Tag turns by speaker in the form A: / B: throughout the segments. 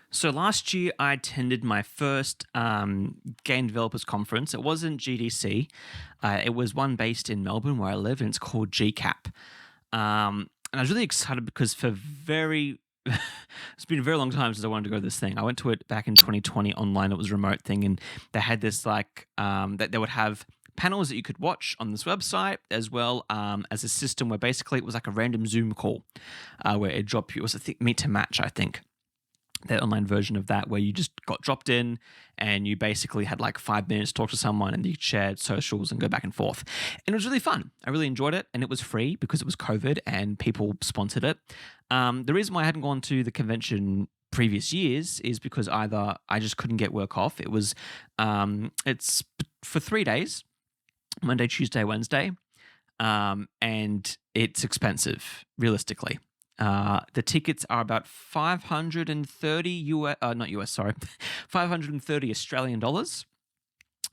A: So last year, I attended my first game developers conference. It wasn't GDC. It was one based in Melbourne where I live, and it's called GCAP. And I was really excited because it's been a very long time since I wanted to go to this thing. I went to it back in 2020 online. It was a remote thing, and they had this that they would have panels that you could watch on this website, as well as a system where basically it was like a random Zoom call, where it dropped you. It was Meet to Match, I think, the online version of that, where you just got dropped in and you basically had like 5 minutes to talk to someone, and you shared socials and go back and forth. And it was really fun. I really enjoyed it, and it was free because it was COVID and people sponsored it. The reason why I hadn't gone to the convention previous years is because either I just couldn't get work off. It's for 3 days, Monday, Tuesday, Wednesday, and it's expensive, realistically. The tickets are about 530 not US, sorry, 530 Australian dollars.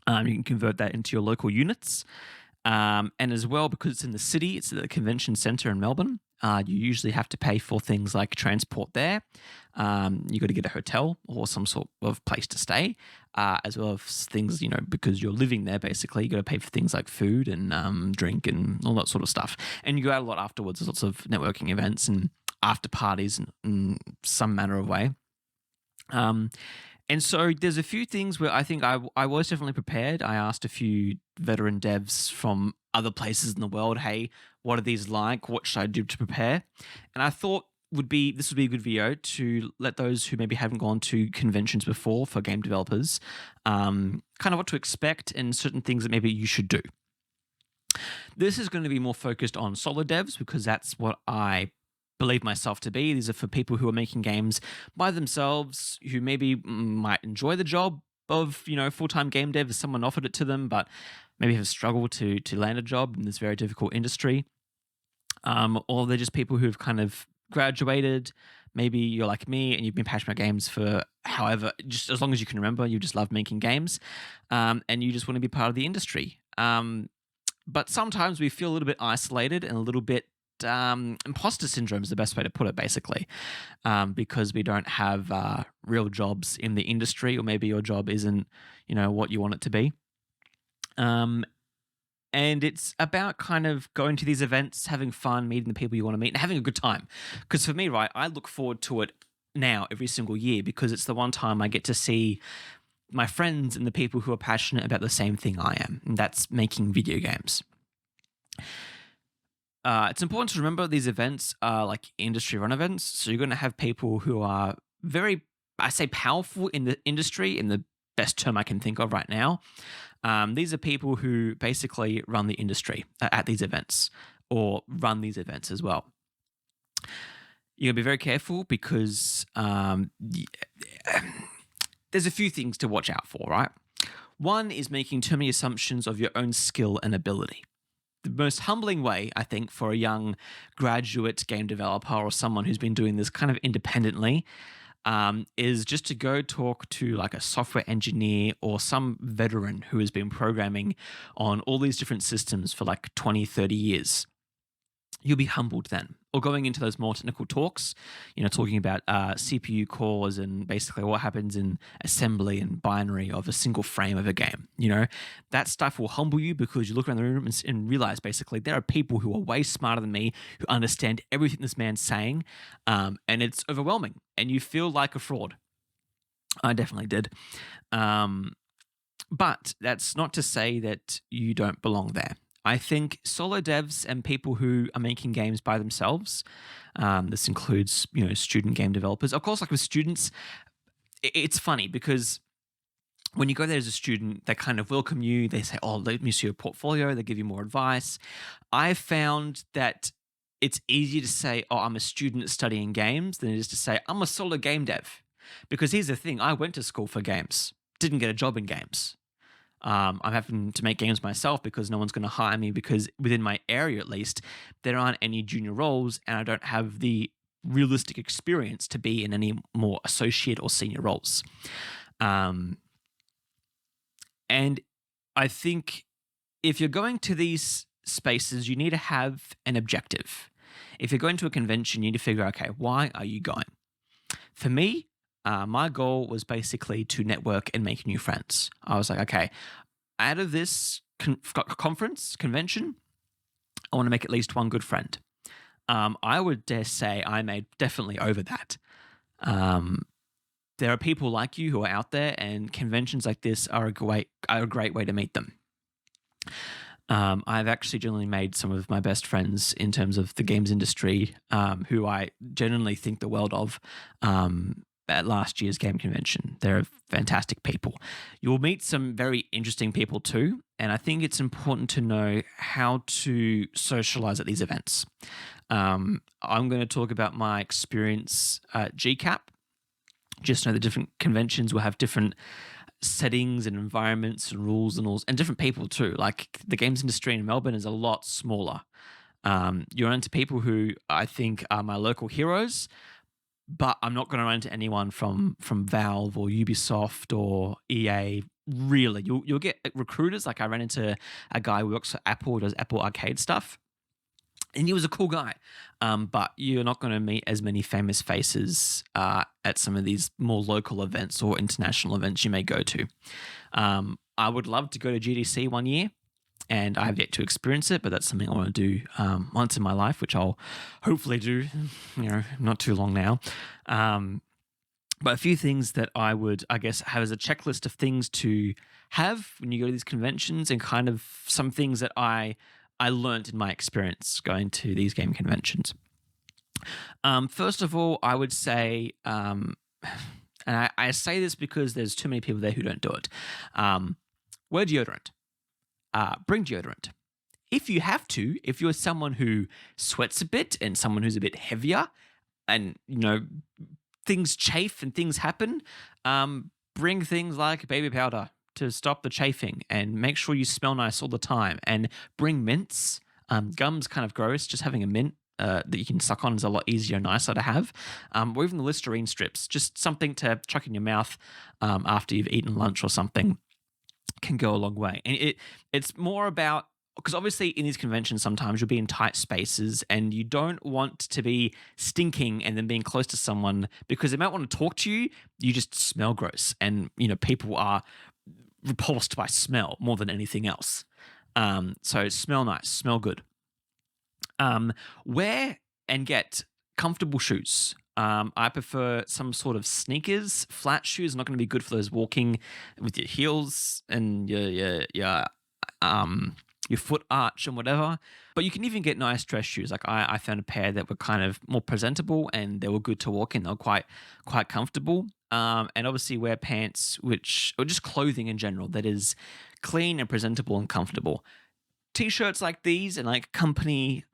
A: You can convert that into your local units. And as well, because it's in the city, it's at the convention centre in Melbourne. You usually have to pay for things like transport there. You got to get a hotel or some sort of place to stay, as well as things, because you're living there, basically. You got to pay for things like food and drink and all that sort of stuff. And you go out a lot afterwards. There's lots of networking events and after parties in some manner of way. And so there's a few things where I think I was definitely prepared. I asked a few veteran devs from other places in the world, hey, what are these like? What should I do to prepare? And I thought this would be a good video to let those who maybe haven't gone to conventions before for game developers, kind of what to expect and certain things that maybe you should do. This is going to be more focused on solo devs because that's what I believe myself to be. These are for people who are making games by themselves, who maybe might enjoy the job of full-time game dev if someone offered it to them, but maybe have struggled to land a job in this very difficult industry. Or they're just people who've kind of graduated. Maybe you're like me and you've been passionate about games for however, just as long as you can remember. You just love making games, and you just want to be part of the industry. But sometimes we feel a little bit isolated and a little bit imposter syndrome is the best way to put it, basically, because we don't have real jobs in the industry, or maybe your job isn't, what you want it to be. And it's about kind of going to these events, having fun, meeting the people you want to meet, and having a good time. Because for me, right, I look forward to it now every single year because it's the one time I get to see my friends and the people who are passionate about the same thing I am, and that's making video games. It's important to remember these events are like industry run events. So you're going to have people who are very, I say, powerful in the industry, in the best term I can think of right now. These are people who basically run the industry at these events, or run these events as well. You're going to be very careful because there's a few things to watch out for, right? One is making too many assumptions of your own skill and ability. The most humbling way, I think, for a young graduate game developer or someone who's been doing this kind of independently is just to go talk to like a software engineer or some veteran who has been programming on all these different systems for like 20, 30 years. You'll be humbled then. Or going into those more technical talks, talking about CPU cores and basically what happens in assembly and binary of a single frame of a game. That stuff will humble you because you look around the room and realize basically there are people who are way smarter than me, who understand everything this man's saying, and it's overwhelming and you feel like a fraud. I definitely did. But that's not to say that you don't belong there. I think solo devs and people who are making games by themselves, this includes, student game developers. Of course, like with students, it's funny because when you go there as a student, they kind of welcome you. They say, oh, let me see your portfolio. They give you more advice. I've found that it's easier to say, oh, I'm a student studying games than it is to say, I'm a solo game dev. Because here's the thing, I went to school for games, didn't get a job in games. I'm having to make games myself because no one's going to hire me because within my area, at least, there aren't any junior roles and I don't have the realistic experience to be in any more associate or senior roles. And I think if you're going to these spaces, you need to have an objective. If you're going to a convention, you need to figure, okay, why are you going? For me, my goal was basically to network and make new friends. I was like, okay, out of this conference convention, I want to make at least one good friend. I would dare say I made definitely over that. Um, there are people like you who are out there, and conventions like this are a great way to meet them. I've actually generally made some of my best friends in terms of the games industry, who I genuinely think the world of. At last year's game convention, they're fantastic people. You'll meet some very interesting people too, and I think it's important to know how to socialize at these events. I'm going to talk about my experience at GCAP. Just know the different conventions will have different settings and environments and rules and all, and different people too. Like the games industry in Melbourne is a lot smaller. You run into people who I think are my local heroes, but I'm not going to run into anyone from Valve or Ubisoft or EA. Really, you'll get recruiters. Like I ran into a guy who works for Apple, who does Apple Arcade stuff, and he was a cool guy. But you're not going to meet as many famous faces at some of these more local events or international events you may go to. I would love to go to GDC one year, and I have yet to experience it, but that's something I want to do once in my life, which I'll hopefully do, not too long now. But a few things that I would, I guess, have as a checklist of things to have when you go to these conventions, and kind of some things that I learned in my experience going to these game conventions. First of all, I would say, and I say this because there's too many people there who don't do it. Wear deodorant. Bring deodorant. If you have to, if you're someone who sweats a bit and someone who's a bit heavier, and things chafe and things happen, bring things like baby powder to stop the chafing, and make sure you smell nice all the time, and bring mints. Gum's kind of gross. Just having a mint that you can suck on is a lot easier and nicer to have. Or even the Listerine strips, just something to chuck in your mouth after you've eaten lunch or something, can go a long way. And it's more about, because obviously in these conventions sometimes you'll be in tight spaces and you don't want to be stinking and then being close to someone because they might want to talk to you. You just smell gross, and people are repulsed by smell more than anything else. So smell nice, smell good. Wear and get comfortable shoes. I prefer some sort of sneakers. Flat shoes are not going to be good for those walking with your heels and your foot arch and whatever. But you can even get nice dress shoes. Like I found a pair that were kind of more presentable and they were good to walk in. They were quite comfortable. And obviously wear pants, or just clothing in general that is clean and presentable and comfortable. T-shirts like these and like company,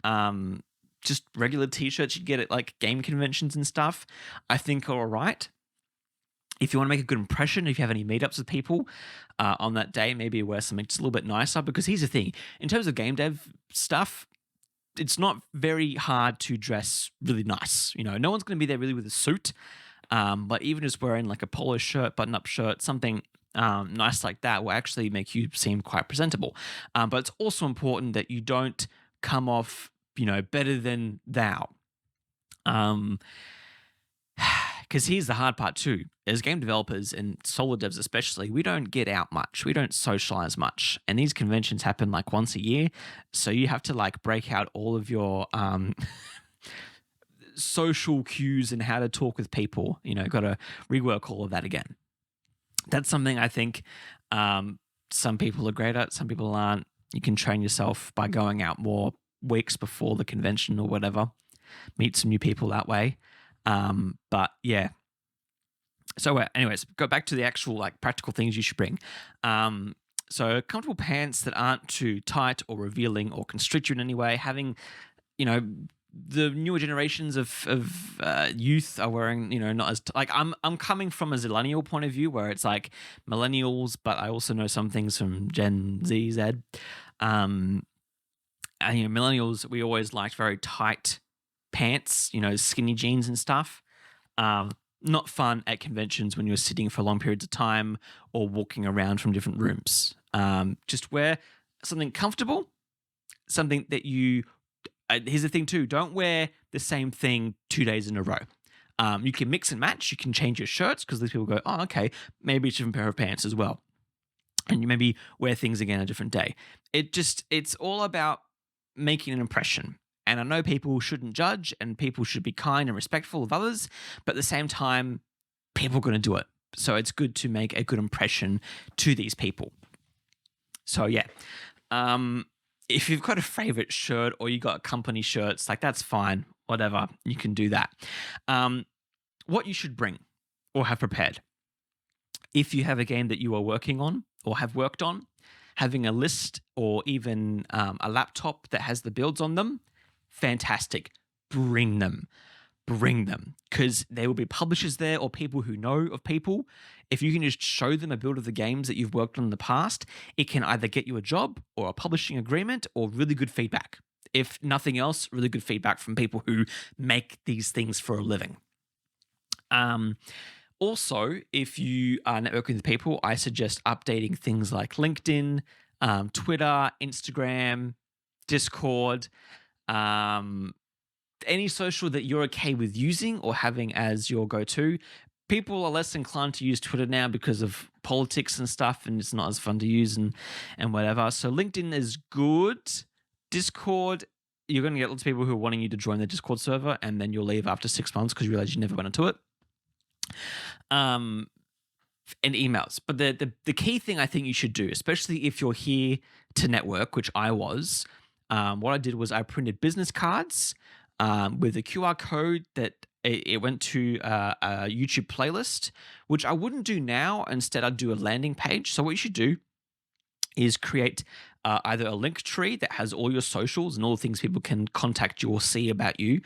A: just regular T-shirts you get at like game conventions and stuff, I think are all right. If you want to make a good impression, if you have any meetups with people on that day, maybe wear something just a little bit nicer. Because here's the thing, in terms of game dev stuff, it's not very hard to dress really nice. No one's going to be there really with a suit. But even just wearing like a polo shirt, button-up shirt, something nice like that will actually make you seem quite presentable. But it's also important that you don't come off, better than thou. Because here's the hard part too. As game developers and solo devs especially, we don't get out much. We don't socialize much. And these conventions happen like once a year. So you have to like break out all of your social cues and how to talk with people. Got to rework all of that again. That's something I think some people are great at, some people aren't. You can train yourself by going out more weeks before the convention or whatever. Meet some new people that way. But yeah. So anyways, go back to the actual like practical things you should bring. So comfortable pants that aren't too tight or revealing or constrict you in any way. Having, the newer generations of youth are wearing, not as like I'm coming from a zillennial point of view where it's like millennials, but I also know some things from Gen Z, Z. And millennials, we always liked very tight pants, skinny jeans and stuff. Not fun at conventions when you're sitting for long periods of time or walking around from different rooms. Just wear something comfortable, something that you. Here's the thing too, don't wear the same thing 2 days in a row. You can mix and match. You can change your shirts because these people go, oh, okay, maybe a different pair of pants as well. And you maybe wear things again a different day. It's all about making an impression. And I know people shouldn't judge and people should be kind and respectful of others, but at the same time, people are going to do it. So it's good to make a good impression to these people. So yeah, if you've got a favorite shirt or you got company shirts, like that's fine, whatever, you can do that. What you should bring or have prepared. If you have a game that you are working on or have worked on, having a list or even a laptop that has the builds on them, fantastic. Bring them. Bring them, because there will be publishers there or people who know of people. If you can just show them a build of the games that you've worked on in the past, it can either get you a job or a publishing agreement or really good feedback. If nothing else, really good feedback from people who make these things for a living. Also, if you are networking with people, I suggest updating things like LinkedIn, Twitter, Instagram, Discord, any social that you're okay with using or having as your go-to. People are less inclined to use Twitter now because of politics and stuff, and it's not as fun to use and whatever. So LinkedIn is good. Discord, you're going to get lots of people who are wanting you to join the Discord server, and then you'll leave after 6 months because you realize you never went into it. And emails. But the key thing I think you should do, especially if you're here to network, which I was, what I did was I printed business cards with a QR code that it went to a YouTube playlist, which I wouldn't do now. Instead, I'd do a landing page. So what you should do is create either a link tree that has all your socials and all the things people can contact you or see about you,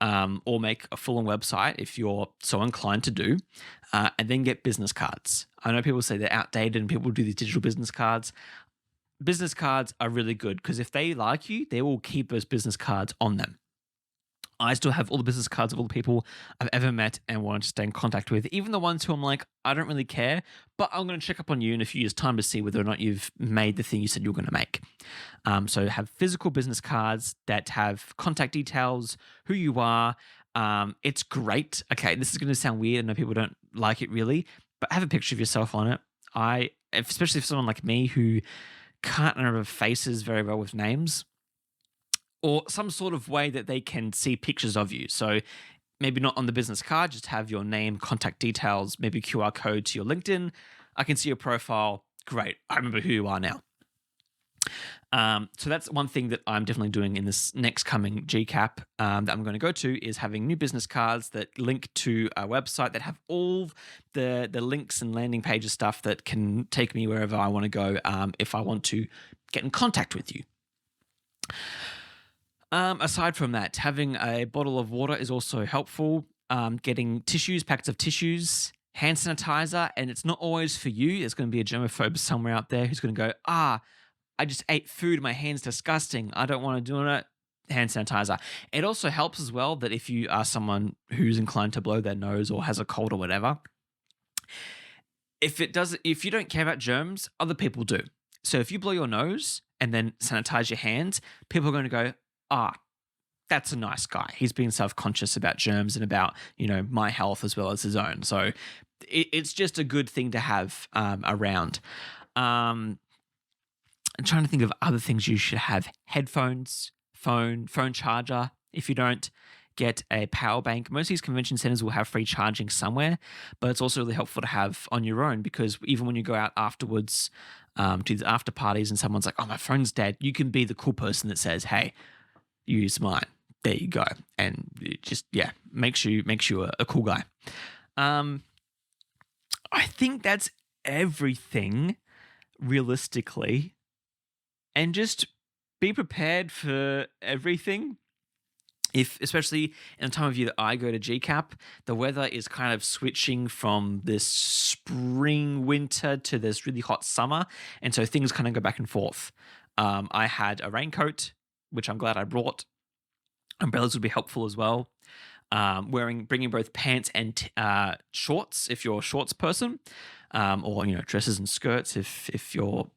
A: or make a full-on website if you're so inclined to do, and then get business cards. I know people say they're outdated and people do these digital business cards. Business cards are really good because if they like you, they will keep those business cards on them. I still have all the business cards of all the people I've ever met and wanted to stay in contact with, even the ones who I'm like, I don't really care, but I'm going to check up on you in a few years' time to see whether or not you've made the thing you said you were going to make. So have physical business cards that have contact details, who you are. It's great. Okay, this is going to sound weird. I know people don't like it really, but have a picture of yourself on it. Especially if someone like me who can't remember faces very well with names, or some sort of way that they can see pictures of you. So maybe not on the business card, just have your name, contact details, maybe QR code to your LinkedIn. I can see your profile. Great. I remember who you are now. So that's one thing that I'm definitely doing in this next coming GCAP that I'm going to go to, is having new business cards that link to a website that have all the links and landing pages stuff that can take me wherever I want to go if I want to get in contact with you. Aside from that, having a bottle of water is also helpful. Getting tissues, packets of tissues, hand sanitizer, and it's not always for you. There's going to be a germaphobe somewhere out there who's going to go, I just ate food, my hand's disgusting, I don't want to do it. Hand sanitizer. It also helps as well that if you are someone who's inclined to blow their nose or has a cold or whatever, if you don't care about germs, other people do. So if you blow your nose and then sanitize your hands, people are going to go, that's a nice guy. He's being self-conscious about germs and about, my health as well as his own. So it's just a good thing to have around. I'm trying to think of other things you should have. Headphones, phone charger. If you don't, get a power bank. Most of these convention centers will have free charging somewhere, but it's also really helpful to have on your own, because even when you go out afterwards to the after parties and someone's like, oh, my phone's dead, you can be the cool person that says, hey, use mine. There you go. And it just, makes you a cool guy. I think that's everything realistically. And just be prepared for everything. Especially in the time of year that I go to GCAP, the weather is kind of switching from this spring, winter to this really hot summer. And so things kind of go back and forth. I had a raincoat, which I'm glad I brought. Umbrellas would be helpful as well. Bringing both pants and shorts if you're a shorts person, or dresses and skirts if you're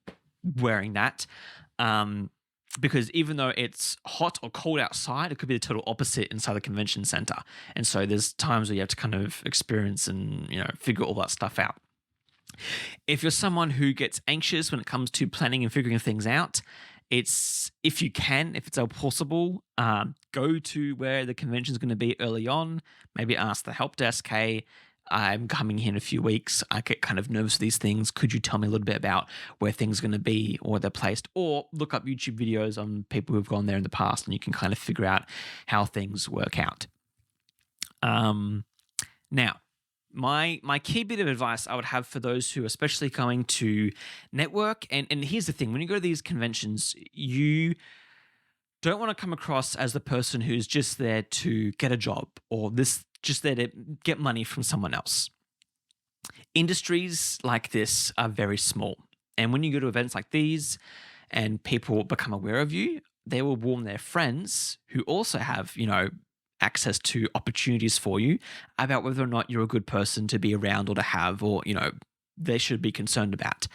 A: wearing that. because even though it's hot or cold outside, it could be the total opposite inside the convention center. And so there's times where you have to kind of experience and, figure all that stuff out. If you're someone who gets anxious when it comes to planning and figuring things out, if you can, if it's all possible, go to where the convention is going to be early on. Maybe ask the help desk, hey, I'm coming here in a few weeks. I get kind of nervous with these things. Could you tell me a little bit about where things are going to be or they're placed? Or look up YouTube videos on people who've gone there in the past and you can kind of figure out how things work out. Now, my key bit of advice I would have for those who are especially going to network, and here's the thing, when you go to these conventions, you don't want to come across as the person who's just there to get a job or just there to get money from someone else. Industries like this are very small. And when you go to events like these and people become aware of you, they will warn their friends who also have, access to opportunities for you about whether or not you're a good person to be around or to have, or, they should be concerned about.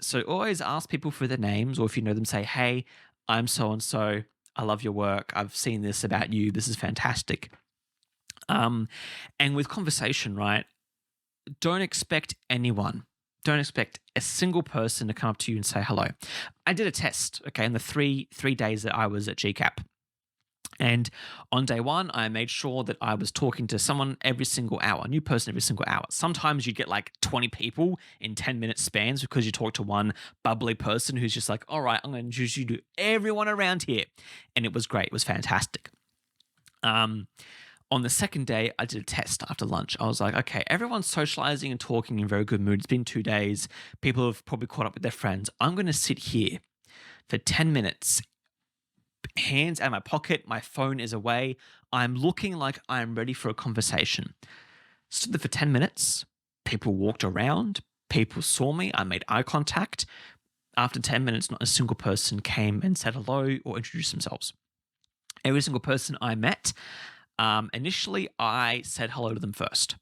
A: So always ask people for their names, or if you know them, say, hey, I'm so-and-so. I love your work. I've seen this about you. This is fantastic. And with conversation, right? Don't expect a single person to come up to you and say hello. I did a test, okay, in the three days that I was at GCAP. And on day one, I made sure that I was talking to someone every single hour, a new person every single hour. Sometimes you get like 20 people in 10-minute spans because you talk to one bubbly person who's just like, all right, I'm going to introduce you to everyone around here. And it was great. It was fantastic. On the second day, I did a test after lunch. I was like, okay, everyone's socializing and talking in very good mood. It's been 2 days. People have probably caught up with their friends. I'm going to sit here for 10 minutes, hands out of my pocket, my phone is away. I'm looking like I'm ready for a conversation. Stood there for 10 minutes. People walked around. People saw me. I made eye contact. After 10 minutes, not a single person came and said hello or introduced themselves. Every single person I met, initially I said hello to them first.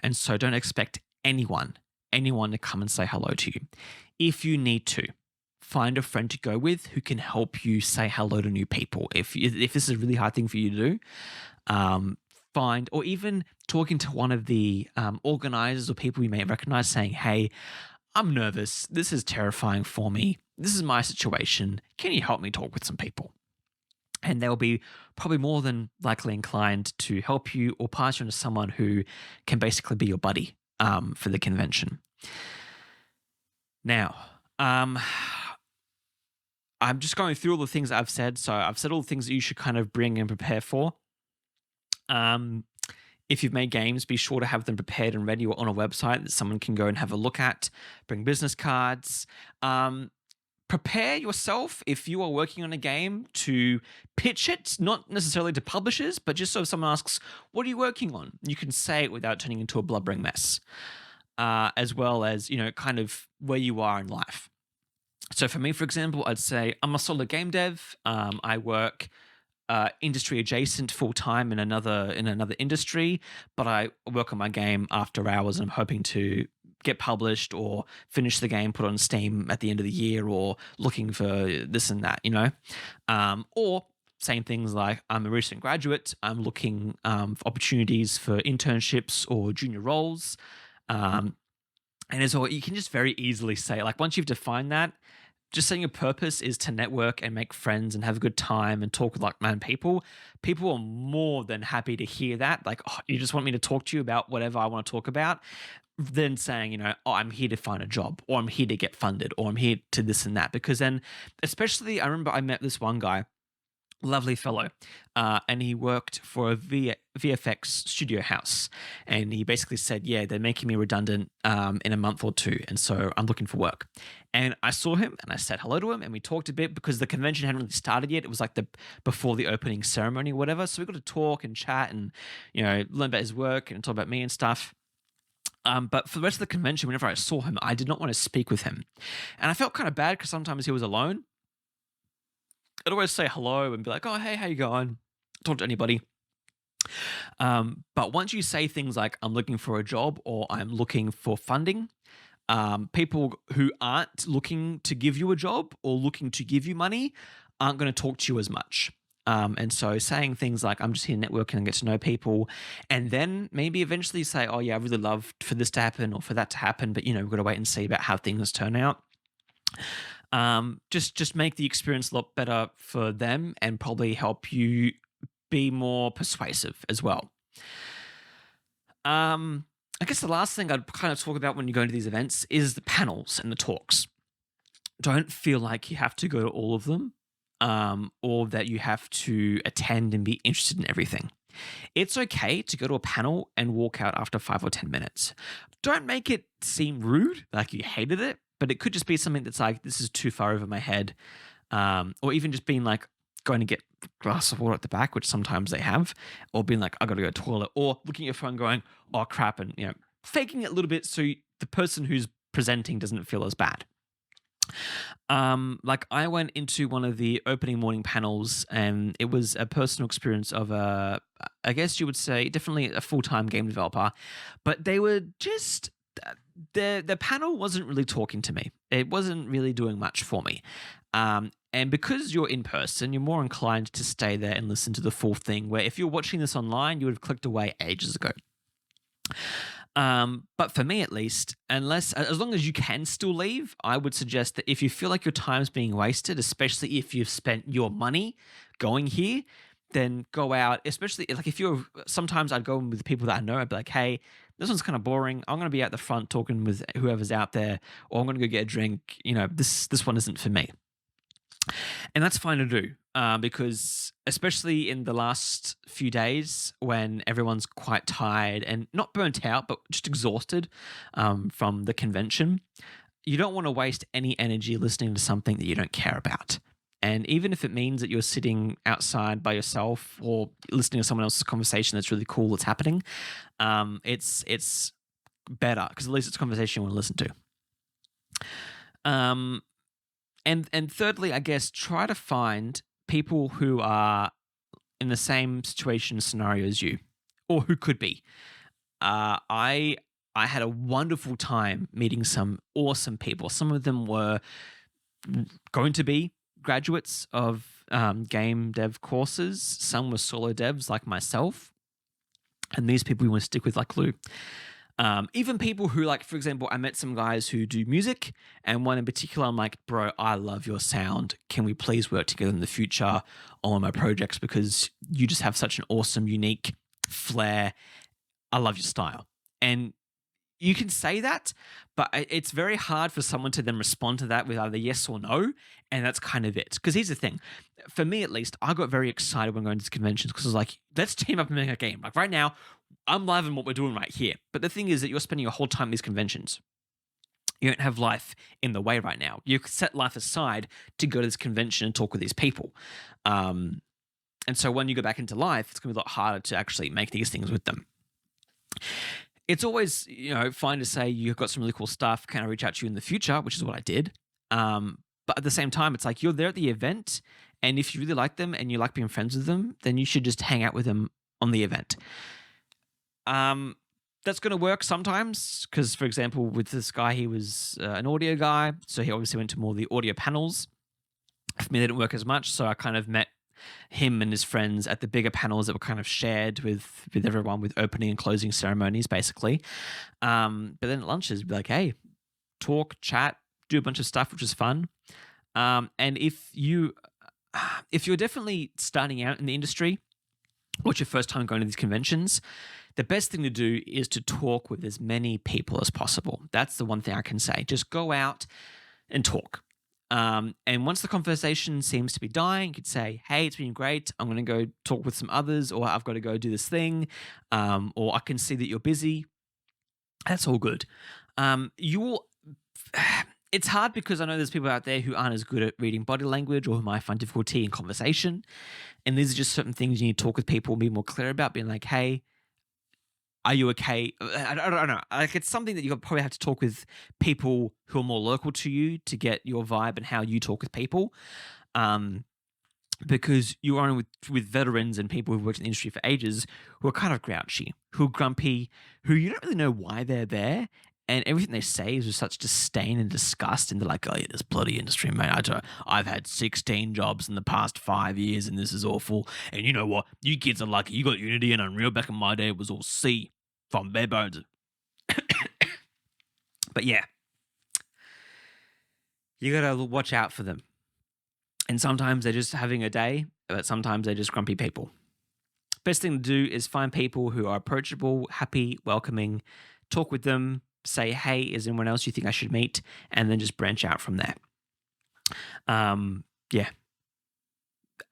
A: And so don't expect anyone to come and say hello to you. If you need to, find a friend to go with who can help you say hello to new people. If this is a really hard thing for you to do, find, or even talking to one of the organizers or people you may recognize, saying, hey, I'm nervous. This is terrifying for me. This is my situation. Can you help me talk with some people? And they'll be probably more than likely inclined to help you or pass you on to someone who can basically be your buddy for the convention. Now, I'm just going through all the things I've said. So I've said all the things that you should kind of bring and prepare for. If you've made games, be sure to have them prepared and ready on a website that someone can go and have a look at. Bring business cards. Prepare yourself if you are working on a game to pitch it, not necessarily to publishers, but just so if someone asks, what are you working on? You can say it without turning into a blubbering mess, as well as, kind of where you are in life. So for me, for example, I'd say I'm a solid game dev. I work industry adjacent full time in another industry, but I work on my game after hours, and I'm hoping to get published or finish the game, put on Steam at the end of the year, or looking for this and that, or saying things like, I'm a recent graduate, I'm looking for opportunities for internships or junior roles. And as well, you can just very easily say, like, once you've defined that, just saying your purpose is to network and make friends and have a good time and talk with like-minded people. People are more than happy to hear that. Like, oh, you just want me to talk to you about whatever I want to talk about, than saying, oh, I'm here to find a job, or I'm here to get funded, or I'm here to this and that. Because then, especially, I remember I met this one guy, lovely fellow, and he worked for a VFX studio house, and he basically said, yeah, they're making me redundant in a month or two, and so I'm looking for work. And I saw him and I said hello to him, and we talked a bit because the convention hadn't really started yet. It was like before the opening ceremony or whatever, so we got to talk and chat and learn about his work and talk about me and stuff. But for the rest of the convention, whenever I saw him, I did not want to speak with him, and I felt kind of bad because sometimes he was alone. I'd always say hello and be like, oh, hey, how you going? Talk to anybody. But once you say things like, I'm looking for a job or I'm looking for funding, People who aren't looking to give you a job or looking to give you money aren't going to talk to you as much. And so saying things like, I'm just here networking and get to know people, and then maybe eventually say, oh, yeah, I really love for this to happen or for that to happen, but, we've got to wait and see about how things turn out. Just make the experience a lot better for them and probably help you be more persuasive as well. I guess the last thing I'd kind of talk about when you go into these events is the panels and the talks. Don't feel like you have to go to all of them, or that you have to attend and be interested in everything. It's okay to go to a panel and walk out after 5 or 10 minutes. Don't make it seem rude, like you hated it, but it could just be something that's like, this is too far over my head. Or even just being like, going to get a glass of water at the back, which sometimes they have, or being like, I got to go to the toilet, or looking at your phone going, oh crap, and faking it a little bit so the person who's presenting doesn't feel as bad. Like I went into one of the opening morning panels, and it was a personal experience of I guess you would say, definitely a full-time game developer, but they were just the panel wasn't really talking to me. It wasn't really doing much for me. And because you're in person, you're more inclined to stay there and listen to the full thing. Where if you're watching this online, you would have clicked away ages ago. But for me, at least, as long as you can still leave, I would suggest that if you feel like your time's being wasted, especially if you've spent your money going here, then go out. Especially like if you're, sometimes I'd go in with people that I know. I'd be like, hey, this one's kind of boring. I'm going to be out the front talking with whoever's out there, or I'm going to go get a drink. This one isn't for me. And that's fine to do, because especially in the last few days when everyone's quite tired and not burnt out, but just exhausted from the convention, you don't want to waste any energy listening to something that you don't care about. And even if it means that you're sitting outside by yourself or listening to someone else's conversation that's really cool that's happening, it's better because at least it's a conversation you want to listen to. And thirdly, I guess try to find people who are in the same situation scenario as you, or who could be. I had a wonderful time meeting some awesome people. Some of them were going to be graduates of game dev courses. Some were solo devs like myself, and these people we want to stick with like glue. Even people who, like, for example, I met some guys who do music, and one in particular, I'm like, bro, I love your sound. Can we please work together in the future on my projects? Because you just have such an awesome, unique flair. I love your style. And you can say that, but it's very hard for someone to then respond to that with either yes or no. And that's kind of it. Because here's the thing. For me, at least, I got very excited when going to conventions because I was like, let's team up and make a game. Like right now, I'm loving what we're doing right here. But the thing is that you're spending your whole time at these conventions. You don't have life in the way right now. You set life aside to go to this convention and talk with these people. And so when you go back into life, it's going to be a lot harder to actually make these things with them. It's always, fine to say you've got some really cool stuff. Can I reach out to you in the future? Which is what I did. But at the same time, it's like you're there at the event, and if you really like them and you like being friends with them, then you should just hang out with them on the event. That's going to work sometimes because, for example, with this guy, he was an audio guy, so he obviously went to more of the audio panels. For me, they didn't work as much, so I kind of met him and his friends at the bigger panels that were kind of shared with everyone, with opening and closing ceremonies, basically. But then at lunches, be like, hey, talk, chat, do a bunch of stuff, which is fun. And if you're definitely starting out in the industry, or it's your first time going to these conventions, the best thing to do is to talk with as many people as possible. That's the one thing I can say. Just go out and talk. And once the conversation seems to be dying, you could say, hey, it's been great. I'm going to go talk with some others, or I've got to go do this thing, or I can see that you're busy. That's all good. It's hard because I know there's people out there who aren't as good at reading body language or who might find difficulty in conversation. And these are just certain things you need to talk with people and be more clear about, being like, hey, are you okay? I don't know. Like, it's something that you'll probably have to talk with people who are more local to you to get your vibe and how you talk with people. Because you are with veterans and people who've worked in the industry for ages who are kind of grouchy, who are grumpy, who you don't really know why they're there. and everything they say is with such disdain and disgust, and they're like, "Oh yeah, this bloody industry, mate. I've had 16 jobs in the past 5 years, and this is awful. And you know what? You kids are lucky. You got Unity and Unreal. Back in my day, it was all C from bare bones." But yeah, you gotta watch out for them. And sometimes they're just having a day, but sometimes they're just grumpy people. Best thing to do is find people who are approachable, happy, welcoming, talk with them, say, "Hey, is anyone else you think I should meet?" And then just branch out from there. Yeah.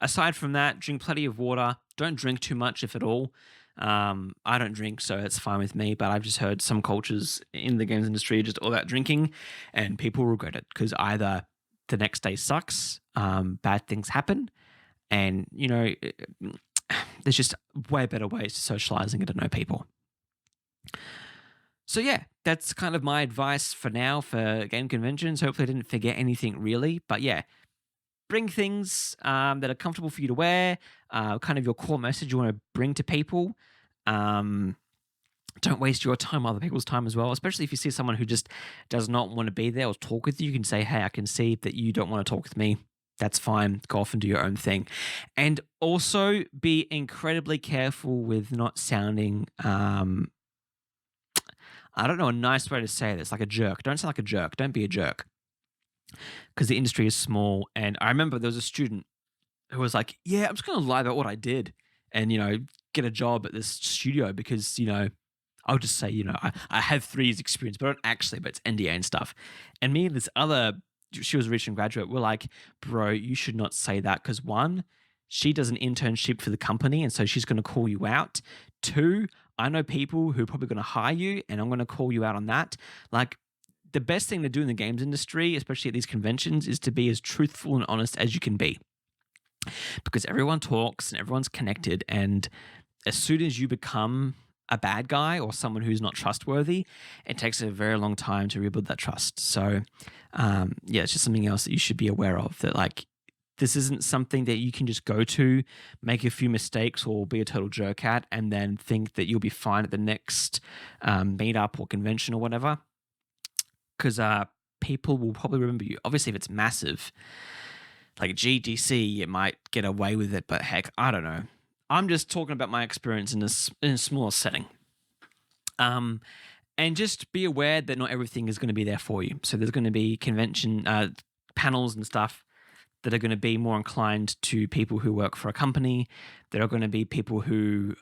A: Aside from that, drink plenty of water. Don't drink too much, if at all. I don't drink, so it's fine with me. But I've just heard some cultures in the games industry are just all about drinking, and people regret it because either the next day sucks, bad things happen, and there's just way better ways to socialize and get to know people. So yeah, that's kind of my advice for now for game conventions. Hopefully, I didn't forget anything really, but yeah, bring things that are comfortable for you to wear, kind of your core message you want to bring to people. Um, don't waste your time, other people's time as well, especially if you see someone who just does not want to be there or talk with you. You can say, "Hey, I can see that you don't want to talk with me. That's fine. Go off and do your own thing." And also be incredibly careful with not sounding, I don't know a nice way to say this, like a jerk. Don't sound like a jerk. Don't be a jerk because the industry is small. And I remember there was a student who was like, "Yeah, I'm just going to lie about what I did and, get a job at this studio because, I'll just say, I have 3 years experience, but I don't actually, but it's NDA and stuff." And me and this other, she was a recent graduate, we're like, "Bro, you should not say that because one, she does an internship for the company and so she's going to call you out. Two, I know people who are probably going to hire you and I'm going to call you out on that." Like, the best thing to do in the games industry, especially at these conventions, is to be as truthful and honest as you can be because everyone talks and everyone's connected. And as soon as you become a bad guy or someone who's not trustworthy, it takes a very long time to rebuild that trust. So, yeah, it's just something else that you should be aware of, that like this isn't something that you can just go to, make a few mistakes or be a total jerk at, and then think that you'll be fine at the next meetup or convention or whatever. Because people will probably remember you. Obviously, if it's massive, like GDC, it might get away with it, but heck, I don't know. I'm just talking about my experience in a smaller setting. And just be aware that not everything is going to be there for you. So there's going to be convention panels and stuff that are going to be more inclined to people who work for a company. There are going to be people who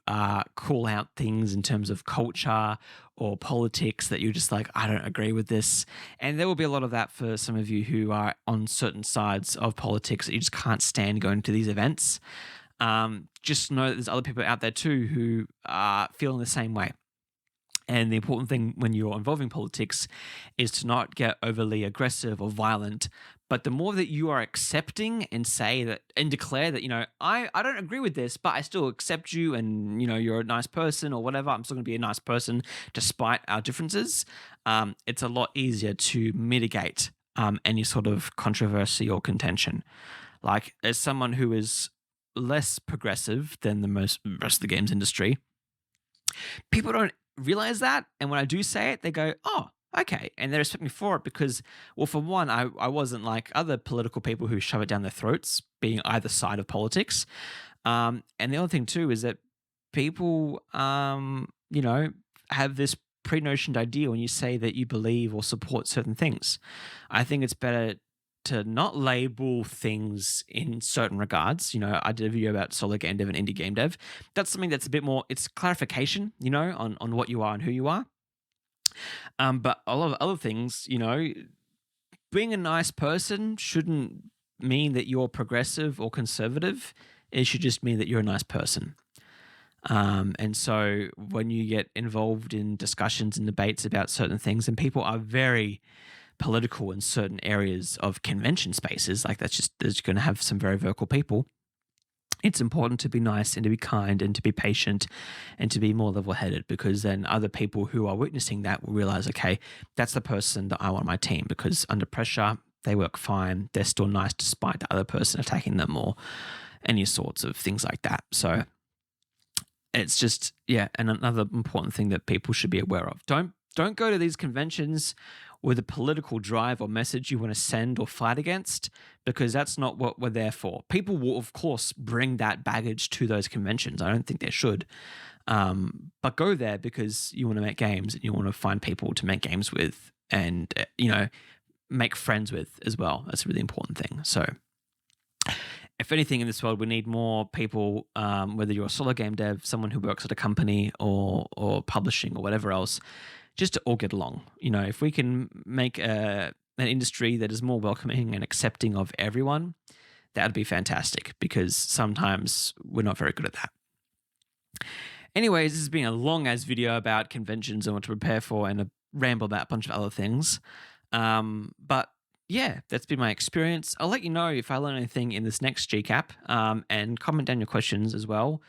A: call out things in terms of culture or politics that you're just like, "I don't agree with this." And there will be a lot of that for some of you who are on certain sides of politics that you just can't stand going to these events. Just know that there's other people out there too who are feeling the same way. And the important thing when you're involving politics is to not get overly aggressive or violent. But the more that you are accepting and say that and declare that, I don't agree with this, but I still accept you and, you're a nice person or whatever. I'm still going to be a nice person despite our differences. It's a lot easier to mitigate any sort of controversy or contention. Like, as someone who is less progressive than the rest of the games industry, people don't realize that. And when I do say it, they go, "Oh, okay." And they respect me for it because, well, for one, I wasn't like other political people who shove it down their throats, being either side of politics. And the other thing too is that people, have this pre-notioned idea when you say that you believe or support certain things. I think it's better to not label things in certain regards. I did a video about solo game dev and indie game dev. That's something that's a bit more, it's clarification, on what you are and who you are. But a lot of other things, being a nice person shouldn't mean that you're progressive or conservative. It should just mean that you're a nice person. And so when you get involved in discussions and debates about certain things, and people are very political in certain areas of convention spaces, like there's going to have some very vocal people. It's important to be nice and to be kind and to be patient and to be more level-headed, because then other people who are witnessing that will realize, okay, that's the person that I want on my team, because under pressure, they work fine. They're still nice despite the other person attacking them or any sorts of things like that. So it's just, yeah, and another important thing that people should be aware of. Don't Don't go to these conventions with a political drive or message you want to send or fight against, because that's not what we're there for. People will, of course, bring that baggage to those conventions. I don't think they should. But go there because you want to make games and you want to find people to make games with and, make friends with as well. That's a really important thing. So, if anything in this world, we need more people, whether you're a solo game dev, someone who works at a company or publishing or whatever else, just to all get along. If we can make an industry that is more welcoming and accepting of everyone, that'd be fantastic, because sometimes we're not very good at that. Anyways, this has been a long-ass video about conventions and what to prepare for, and a ramble about a bunch of other things. But yeah, that's been my experience. I'll let you know if I learn anything in this next GCAP, and comment down your questions as well.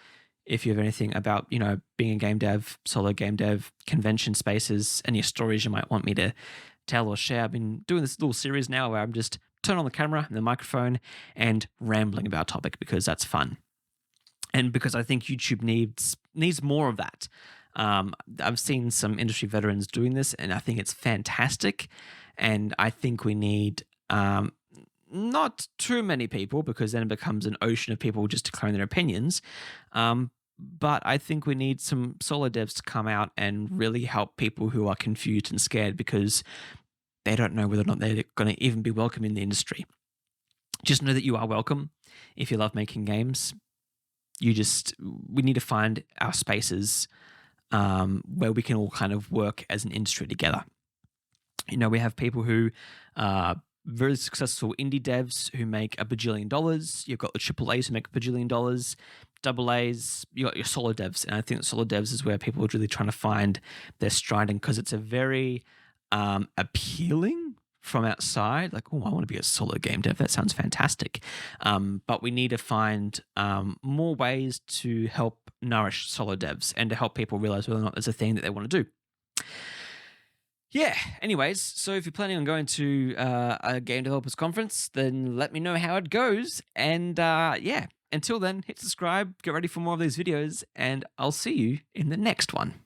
A: If you have anything about, being a game dev, solo game dev, convention spaces, any stories you might want me to tell or share. I've been doing this little series now where I'm just turn on the camera and the microphone and rambling about a topic, because that's fun. And because I think YouTube needs more of that. I've seen some industry veterans doing this, and I think it's fantastic. And I think we need not too many people, because then it becomes an ocean of people just declaring their opinions. But I think we need some solo devs to come out and really help people who are confused and scared because they don't know whether or not they're going to even be welcome in the industry. Just know that you are welcome if you love making games. We need to find our spaces where we can all kind of work as an industry together. We have people who are very successful indie devs who make $1 bajillion. You've got the AAAs who make $1 bajillion. AAs, you got your solo devs, and I think that solo devs is where people are really trying to find their stride, because it's a very appealing from outside. Like, oh, I want to be a solo game dev. That sounds fantastic. But we need to find more ways to help nourish solo devs and to help people realize whether or not there's a thing that they want to do. Yeah, anyways, so if you're planning on going to a game developers conference, then let me know how it goes. And yeah, until then, hit subscribe, get ready for more of these videos, and I'll see you in the next one.